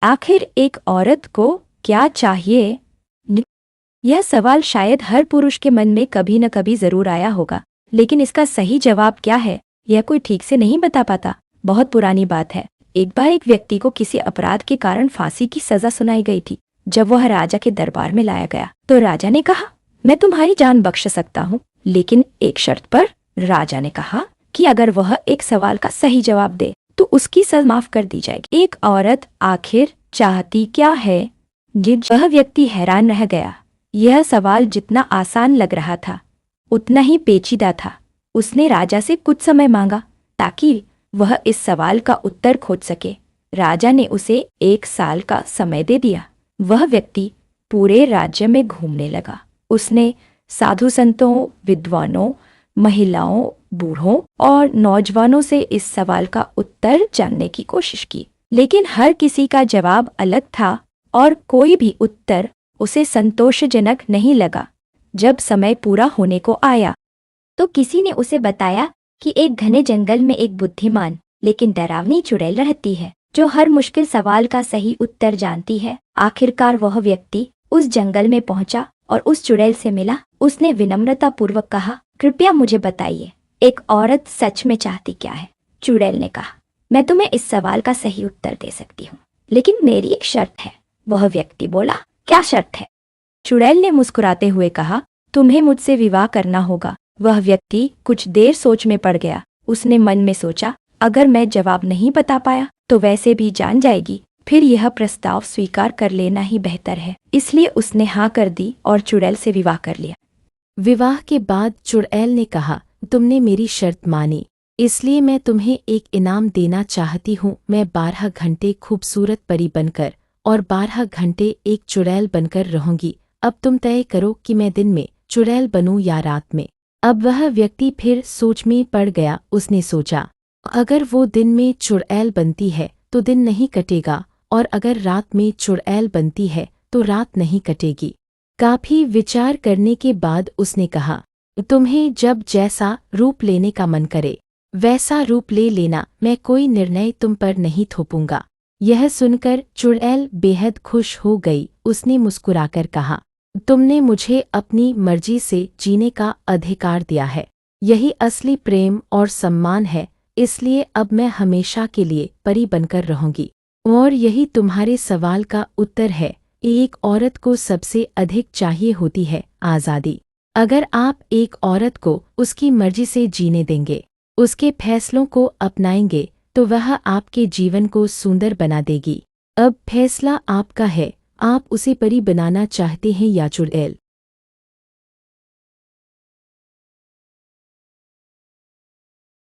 आखिर एक औरत को क्या चाहिए? यह सवाल शायद हर पुरुष के मन में कभी न कभी जरूर आया होगा, लेकिन इसका सही जवाब क्या है यह कोई ठीक से नहीं बता पाता। बहुत पुरानी बात है। एक बार एक व्यक्ति को किसी अपराध के कारण फांसी की सजा सुनाई गई थी। जब वह राजा के दरबार में लाया गया तो राजा ने कहा, मैं तुम्हारी जान बख्श सकता हूँ, लेकिन एक शर्त पर। राजा ने कहा कि अगर वह एक सवाल का सही जवाब दे तो उसकी सजा माफ कर दी जाएगी। एक औरत आखिर चाहती क्या है? वह व्यक्ति हैरान रह गया। यह सवाल जितना आसान लग रहा था उतना ही पेचीदा था। उसने राजा से कुछ समय मांगा ताकि वह इस सवाल का उत्तर खोज सके। राजा ने उसे 1 साल का समय दे दिया। वह व्यक्ति पूरे राज्य में घूमने लगा। उसने साधु संतों, विद्वानों, महिलाओं, बूढ़ों और नौजवानों से इस सवाल का उत्तर जानने की कोशिश की, लेकिन हर किसी का जवाब अलग था और कोई भी उत्तर उसे संतोषजनक नहीं लगा। जब समय पूरा होने को आया तो किसी ने उसे बताया कि एक घने जंगल में एक बुद्धिमान लेकिन डरावनी चुड़ैल रहती है जो हर मुश्किल सवाल का सही उत्तर जानती है। आखिरकार वह व्यक्ति उस जंगल में पहुंचा और उस चुड़ैल से मिला। उसने विनम्रता पूर्वक कहा, कृपया मुझे बताइए, एक औरत सच में चाहती क्या है? चुड़ैल ने कहा, मैं तुम्हें इस सवाल का सही उत्तर दे सकती हूँ, लेकिन मेरी एक शर्त है। वह व्यक्ति बोला, क्या शर्त है? चुड़ैल ने मुस्कुराते हुए कहा, तुम्हें मुझसे विवाह करना होगा। वह व्यक्ति कुछ देर सोच में पड़ गया। उसने मन में सोचा, अगर मैं जवाब नहीं बता पाया तो वैसे भी जान जाएगी, फिर यह प्रस्ताव स्वीकार कर लेना ही बेहतर है। इसलिए उसने हाँ कर दी और चुड़ैल से विवाह कर लिया। विवाह के बाद चुड़ैल ने कहा, तुमने मेरी शर्त मानी, इसलिए मैं तुम्हें एक इनाम देना चाहती हूँ। मैं 12 घंटे खूबसूरत परी बनकर और 12 घंटे एक चुड़ैल बनकर रहूंगी। अब तुम तय करो कि मैं दिन में चुड़ैल बनूं या रात में। अब वह व्यक्ति फिर सोच में पड़ गया। उसने सोचा, अगर वो दिन में चुड़ैल बनती है तो दिन नहीं कटेगा, और अगर रात में चुड़ैल बनती है तो रात नहीं कटेगी। काफी विचार करने के बाद उसने कहा, तुम्हें जब जैसा रूप लेने का मन करे वैसा रूप ले लेना, मैं कोई निर्णय तुम पर नहीं थोपूंगा। यह सुनकर चुड़ैल बेहद खुश हो गई। उसने मुस्कुराकर कहा, तुमने मुझे अपनी मर्जी से जीने का अधिकार दिया है। यही असली प्रेम और सम्मान है, इसलिए अब मैं हमेशा के लिए परी बनकर रहूंगी। और यही तुम्हारे सवाल का उत्तर है। एक औरत को सबसे अधिक चाहिए होती है आज़ादी। अगर आप एक औरत को उसकी मर्जी से जीने देंगे, उसके फैसलों को अपनाएंगे, तो वह आपके जीवन को सुंदर बना देगी। अब फैसला आपका है, आप उसे परी बनाना चाहते हैं या चुड़ैल।